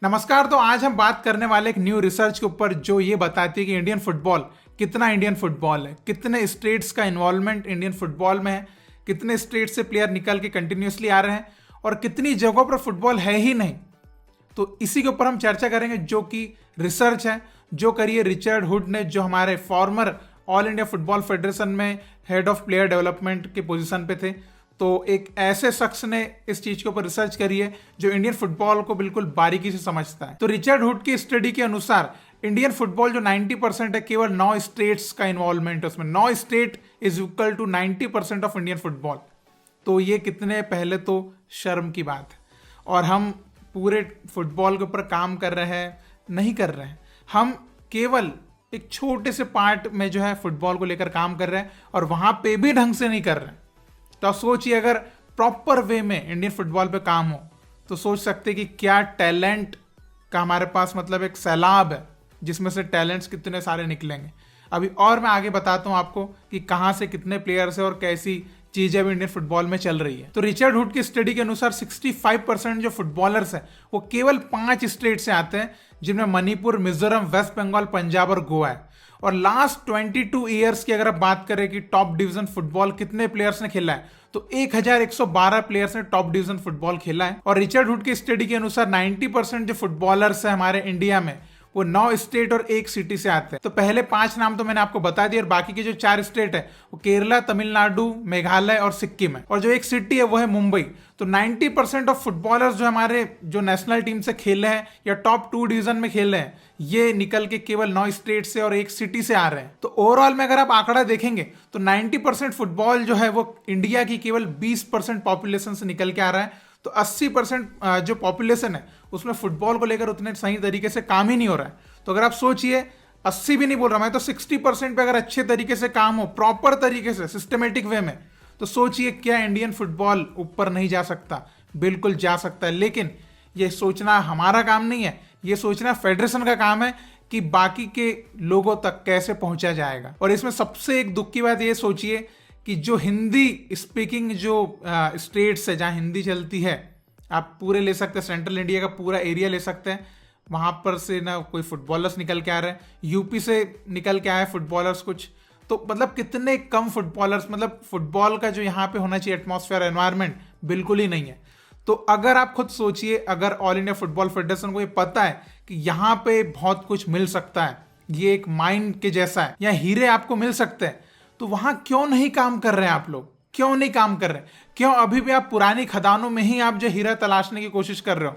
नमस्कार। तो आज हम बात करने वाले एक न्यू रिसर्च के ऊपर जो ये बताती है कि इंडियन फुटबॉल है, कितने स्टेट्स का इन्वॉल्वमेंट इंडियन फुटबॉल में है, कितने स्टेट से प्लेयर निकल के कंटिन्यूसली आ रहे हैं और कितनी जगहों पर फुटबॉल है ही नहीं। तो इसी के ऊपर हम चर्चा करेंगे, जो कि रिसर्च है जो करी है रिचर्ड हुड ने, जो हमारे farmer all India football federation में हेड ऑफ प्लेयर डेवलपमेंट के पोजीशन पे थे। तो एक ऐसे शख्स ने इस चीज के ऊपर रिसर्च करी है जो इंडियन फुटबॉल को बिल्कुल बारीकी से समझता है। तो रिचर्ड हुड की स्टडी के अनुसार इंडियन फुटबॉल जो 90% है, केवल 9 स्टेट्स का इन्वॉल्वमेंट है उसमें। 9 state is equal to 90% of Indian football. तो ये कितने पहले तो शर्म की बात है। और हम पूरे फुटबॉल के ऊपर काम कर रहे हैं, नहीं कर रहे हैं। हम केवल एक छोटे से पार्ट में जो है फुटबॉल को लेकर काम कर रहे हैं और वहां पे भी ढंग से नहीं कर रहे हैं। तो आप सोचिए, अगर प्रॉपर वे में इंडियन फुटबॉल पे काम हो तो सोच सकते कि क्या टैलेंट का हमारे पास मतलब एक सैलाब है, जिसमें से टैलेंट्स कितने सारे निकलेंगे। अभी और मैं आगे बताता हूं आपको कि कहां से कितने प्लेयर्स है और कैसी चीजें भी इंडियन फुटबॉल में चल रही है। तो रिचर्ड हुड की स्टडी के अनुसार 65% जो फुटबॉलर्स हैं वो केवल 5 स्टेट से आते हैं, जिनमें मणिपुर, मिजोरम, वेस्ट बंगाल, पंजाब और गोवा है। और लास्ट 22 ईयर्स की अगर आप बात करें कि टॉप डिवीजन फुटबॉल कितने प्लेयर्स ने खेला है, तो 1112 प्लेयर्स ने टॉप डिवीजन फुटबॉल खेला है। और रिचर्ड हुड की स्टडी के अनुसार 90% जो फुटबॉलर्स है हमारे इंडिया में वो 9 स्टेट और 1 सिटी से आते हैं। तो पहले 5 नाम तो मैंने आपको बता दिए और बाकी के जो 4 स्टेट है वो केरला, तमिलनाडु, मेघालय और सिक्किम है। और जो 1 सिटी है वो है मुंबई। तो 90% ऑफ फुटबॉलर्स जो हमारे जो नेशनल टीम से खेले हैं या टॉप 2 डिवीजन में खेले हैं, ये निकल के केवल 9 स्टेट से और 1 सिटी से आ रहे हैं। तो ओवरऑल में अगर आप आंकड़ा देखेंगे तो 90% फुटबॉल जो है वो इंडिया की केवल 20% पॉपुलेशन से निकल के आ रहा है। तो 80% जो पॉपुलेशन है उसमें फुटबॉल को लेकर उतने सही तरीके से काम ही नहीं हो रहा है। तो अगर आप सोचिए, 80 भी नहीं बोल रहा मैं, तो 60% पे अगर अच्छे तरीके से काम हो, प्रॉपर तरीके से, सिस्टमेटिक वे में, तो सोचिए क्या इंडियन फुटबॉल ऊपर नहीं जा सकता? बिल्कुल जा सकता है। लेकिन ये सोचना हमारा काम नहीं है, ये सोचना फेडरेशन का काम है कि बाकी के लोगों तक कैसे पहुंचा जाएगा। और इसमें सबसे एक दुख की बात ये सोचिए कि जो हिंदी स्पीकिंग जो स्टेट्स है जहां हिंदी चलती है, आप पूरे ले सकते हैं, सेंट्रल इंडिया का पूरा एरिया ले सकते हैं, वहां पर से ना कोई फुटबॉलर्स निकल के आ रहे हैं। यूपी से निकल के आए फुटबॉलर्स कुछ, तो मतलब कितने कम फुटबॉलर्स, मतलब फुटबॉल का जो यहाँ पे होना चाहिए एटमॉस्फेयर, एनवायरमेंट, बिल्कुल ही नहीं है। तो अगर आप खुद सोचिए, अगर ऑल इंडिया फुटबॉल फेडरेशन को ये पता है कि यहाँ पे बहुत कुछ मिल सकता है, ये एक माइन के जैसा है, या हीरे आपको मिल सकते हैं, तो वहां क्यों नहीं काम कर रहे हैं आप लोग? क्यों नहीं काम कर रहे? क्यों अभी भी आप पुरानी खदानों में ही आप जो हीरा तलाशने की कोशिश कर रहे हो?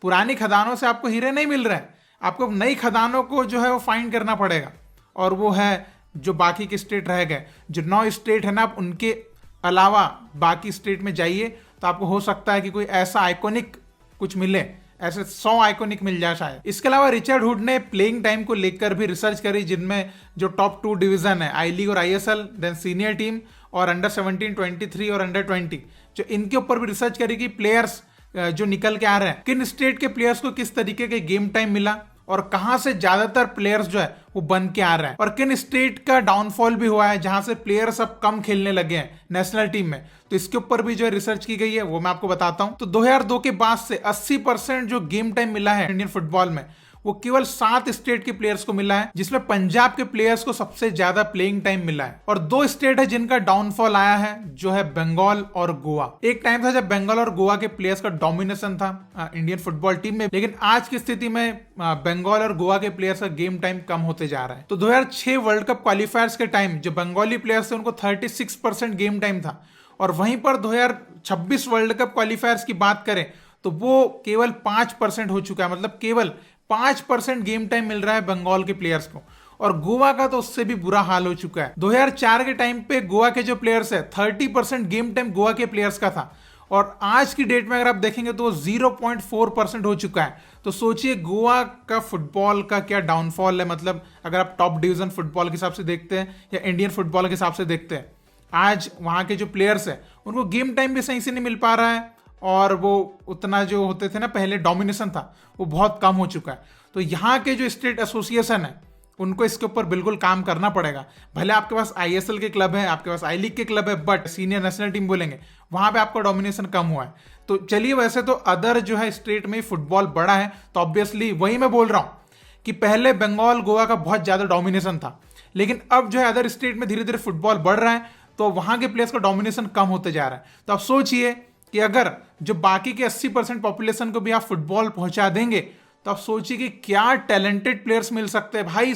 पुरानी खदानों से आपको हीरे नहीं मिल रहे हैं, आपको नई खदानों को जो है वो फाइंड करना पड़ेगा। और वो है जो बाकी के स्टेट रह गए, जो 9 स्टेट है ना, आप उनके अलावा बाकी स्टेट में जाइए तो आपको हो सकता है कि कोई ऐसा आइकॉनिक कुछ मिले, ऐसे 100 आइकॉनिक मिल जाए शायद। इसके अलावा रिचर्ड हुड ने प्लेइंग टाइम को लेकर भी रिसर्च करी, जिनमें जो टॉप 2 डिवीजन है, आई लीग और ISL, देन सीनियर टीम और अंडर 17, 23 और अंडर 20, जो इनके ऊपर भी रिसर्च करी कि प्लेयर्स जो निकल के आ रहे हैं, किन स्टेट के प्लेयर्स को किस तरीके के गेम टाइम मिला और कहां से ज्यादातर प्लेयर्स जो है वो बन के आ रहे हैं, और किन स्टेट का डाउनफॉल भी हुआ है जहां से प्लेयर्स अब कम खेलने लगे हैं नेशनल टीम में। तो इसके ऊपर भी जो है रिसर्च की गई है, वो मैं आपको बताता हूं। तो 2002 के बाद से 80% जो गेम टाइम मिला है इंडियन फुटबॉल में, वो केवल 7 स्टेट के प्लेयर्स को मिला है, जिसमें पंजाब के प्लेयर्स को सबसे ज्यादा प्लेइंग टाइम मिला है। और 2 स्टेट है जिनका डाउनफॉल आया है, जो है बंगाल और गोवा। एक टाइम था जब बंगाल और गोवा के प्लेयर्स का डोमिनेशन था इंडियन फुटबॉल टीम में, लेकिन आज की स्थिति में बंगाल और गोवा के प्लेयर्स का गेम टाइम कम होते जा रहा है। तो 2006 वर्ल्ड कप क्वालिफायर्स के टाइम जो बंगाली प्लेयर्स थे उनको 36% गेम टाइम था, और वहीं पर 2026 वर्ल्ड कप क्वालिफायर्स की बात करें तो वो केवल 5% हो चुका है। मतलब केवल 5% गेम टाइम मिल रहा है बंगाल के प्लेयर्स को, और गोवा का तो उससे भी बुरा हाल हो चुका है। 2004 के टाइम पे गोवा के जो प्लेयर्स है, 30% गेम टाइम गोवा के प्लेयर्स का था, और आज की डेट में अगर आप देखेंगे तो 0.4% हो चुका है। तो सोचिए गोवा का फुटबॉल का क्या डाउनफॉल है। मतलब अगर आप टॉप डिवीजन फुटबॉल के हिसाब से देखते हैं या इंडियन फुटबॉल के हिसाब से देखते हैं, आज वहां के जो प्लेयर्स है उनको गेम टाइम भी सही से नहीं मिल पा रहा है, और वो उतना जो होते थे ना पहले डोमिनेशन था, वो बहुत कम हो चुका है। तो यहाँ के जो स्टेट एसोसिएशन है उनको इसके ऊपर बिल्कुल काम करना पड़ेगा। भले आपके पास ISL के क्लब है, आपके पास आई लीग के क्लब है, बट सीनियर नेशनल टीम बोलेंगे वहां पे आपका डोमिनेशन कम हुआ है। तो चलिए, वैसे तो अदर जो है स्टेट में फुटबॉल बड़ा है, तो ऑब्वियसली वही मैं बोल रहा हूं कि पहले बंगाल गोवा का बहुत ज्यादा डोमिनेशन था, लेकिन अब जो है अदर स्टेट में धीरे धीरे फुटबॉल बढ़ रहा है, तो वहां के प्लेयर्स का डोमिनेशन कम होते जा रहा है। तो आप सोचिए कि अगर जो बाकी के 80% पॉपुलेशन को भी आप फुटबॉल पहुंचा देंगे, तो आप सोचिए कि क्या टैलेंटेड प्लेयर्स मिल सकते हैं भाई।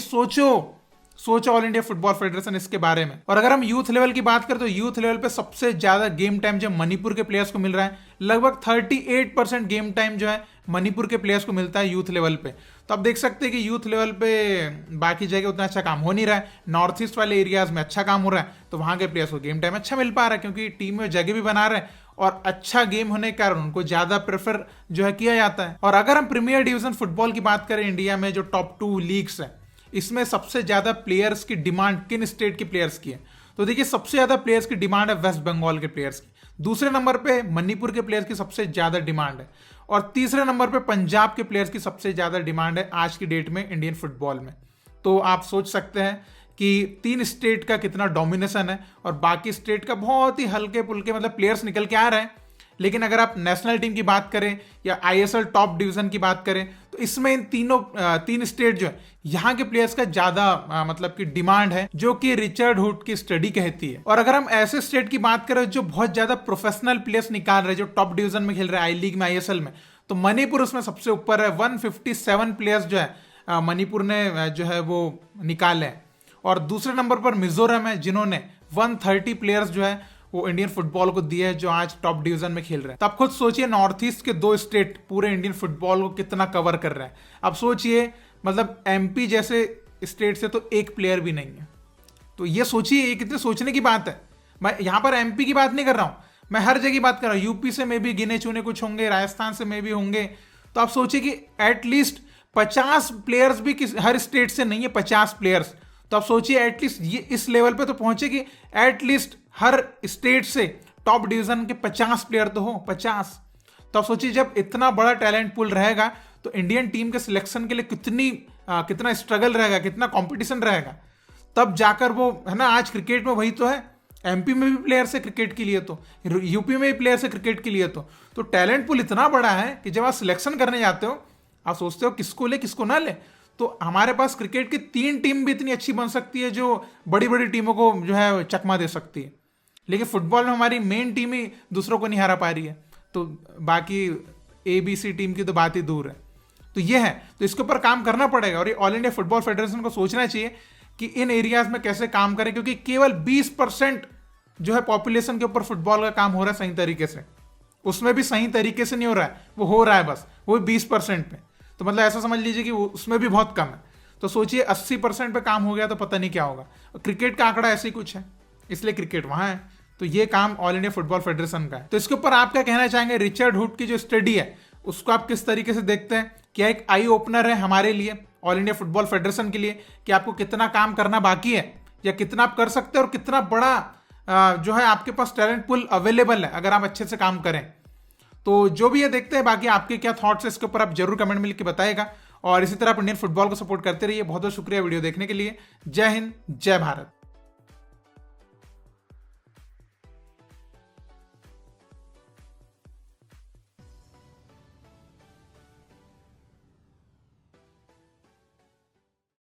सोचो ऑल इंडिया फुटबॉल फेडरेशन इसके बारे में। और अगर हम यूथ लेवल की बात करें तो यूथ लेवल पे सबसे ज्यादा गेम टाइम जो मणिपुर के प्लेयर्स को मिल रहा है, लगभग 38% गेम टाइम जो है मणिपुर के प्लेयर्स को मिलता है यूथ लेवल पे। तो आप देख सकते हैं कि यूथ लेवल पे बाकी जगह उतना अच्छा काम हो नहीं रहा है, नॉर्थ ईस्ट वाले एरियाज में अच्छा काम हो रहा है, तो वहां के प्लेयर्स को गेम टाइम अच्छा मिल पा रहा है, क्योंकि टीम में जगह भी बना रहे हैं और अच्छा गेम होने के कारण उनको ज्यादा प्रेफर जो है किया जाता है। और अगर हम प्रीमियर डिवीजन फुटबॉल की बात करें इंडिया में, जो टॉप 2 लीग्स है, इसमें सबसे ज्यादा प्लेयर्स की डिमांड किन स्टेट के प्लेयर्स की है? तो देखिए, सबसे ज्यादा प्लेयर्स की डिमांड है वेस्ट बंगाल के प्लेयर्स की, दूसरे नंबर पे मणिपुर के प्लेयर्स की सबसे ज्यादा डिमांड है, और तीसरे नंबर पे पंजाब के प्लेयर्स की सबसे ज्यादा डिमांड है आज की डेट में इंडियन फुटबॉल में। तो आप सोच सकते हैं कि 3 स्टेट का कितना डोमिनेशन है, और बाकी स्टेट का बहुत ही हल्के पुल्के मतलब प्लेयर्स निकल के आ रहे हैं। लेकिन अगर आप नेशनल टीम की बात करें या ISL टॉप डिवीजन की बात करें, तो इसमें इन 3 स्टेट जो है यहाँ के प्लेयर्स का ज्यादा मतलब कि डिमांड है, जो कि रिचर्ड हुड की स्टडी कहती है। और अगर हम ऐसे स्टेट की बात करें जो बहुत ज्यादा प्रोफेशनल प्लेयर्स निकाल रहे हैं, जो टॉप डिवीजन में खेल रहे हैं, आई लीग में, ISL में, तो मणिपुर उसमें सबसे ऊपर है। 157 प्लेयर्स जो है मणिपुर ने जो है वो निकाले हैं, और दूसरे नंबर पर मिजोरम है, जिन्होंने 130 प्लेयर्स जो है वो इंडियन फुटबॉल को दिए हैं, जो आज टॉप डिवीजन में खेल रहे हैं। तो आप खुद सोचिए, नॉर्थ ईस्ट के 2 स्टेट पूरे इंडियन फुटबॉल को कितना कवर कर रहे हैं। अब सोचिए, मतलब MP जैसे स्टेट से तो एक प्लेयर भी नहीं है। तो ये सोचिए, ये कितने सोचने की बात है। मैं यहां पर MP की बात नहीं कर रहा हूं, मैं हर जगह बात कर रहा हूं। यूपी से में भी गिने चुने कुछ होंगे, राजस्थान से में भी होंगे। तो आप सोचिए कि एटलीस्ट 50 प्लेयर्स भी हर स्टेट से नहीं है, 50 प्लेयर्स। तो आप सोचिए एटलीस्ट ये इस लेवल पे तो पहुंचे कि एटलीस्ट हर स्टेट से टॉप डिवीजन के 50 प्लेयर तो हो, 50। तो आप सोचिए, जब इतना बड़ा टैलेंट पूल रहेगा, तो इंडियन टीम के सिलेक्शन के लिए कितना स्ट्रगल रहेगा, कितना कंपटीशन रहेगा, तब जाकर वो है ना। आज क्रिकेट में वही तो है, MP में भी प्लेयर से क्रिकेट के लिए, तो यूपी में भी प्लेयर से क्रिकेट के लिए, तो टैलेंट पूल इतना बड़ा है कि जब आप सिलेक्शन करने जाते हो, आप सोचते हो किसको ले किसको ना ले। तो हमारे पास क्रिकेट की 3 टीम भी इतनी अच्छी बन सकती है, जो बड़ी बड़ी टीमों को जो है चकमा दे सकती है। लेकिन फुटबॉल में हमारी मेन टीम ही दूसरों को नहीं हरा पा रही है, तो बाकी ABC टीम की तो बात ही दूर है। तो ये है, तो इसके ऊपर काम करना पड़ेगा, और ये ऑल इंडिया फुटबॉल फेडरेशन को सोचना चाहिए कि इन एरियाज में कैसे काम करें, क्योंकि केवल 20% जो है पॉपुलेशन के ऊपर फुटबॉल का काम हो रहा है सही तरीके से। उसमें भी सही तरीके से नहीं हो रहा है, वो हो रहा है बस, वो 20% पे। तो मतलब ऐसा समझ लीजिए कि उसमें भी बहुत कम है। तो सोचिए 80% पे काम हो गया तो पता नहीं क्या होगा। क्रिकेट का आंकड़ा ऐसे ही कुछ है, इसलिए क्रिकेट वहां है। तो ये काम ऑल इंडिया फुटबॉल फेडरेशन का है। तो इसके ऊपर आप क्या कहना चाहेंगे? रिचर्ड हुड की जो स्टडी है उसको आप किस तरीके से देखते हैं? क्या एक आई ओपनर है हमारे लिए, ऑल इंडिया फुटबॉल फेडरेशन के लिए, कि आपको कितना काम करना बाकी है, या कितना आप कर सकते हैं, और कितना बड़ा जो है आपके पास टैलेंट पूल अवेलेबल है अगर आप अच्छे से काम करें? तो जो भी ये देखते हैं, बाकी आपके क्या थॉट्स है इसके ऊपर आप जरूर कमेंट में लिख के बताएगा। और इसी तरह आप इंडियन फुटबॉल को सपोर्ट करते रहिए। बहुत बहुत शुक्रिया वीडियो देखने के लिए। जय हिंद, जय भारत।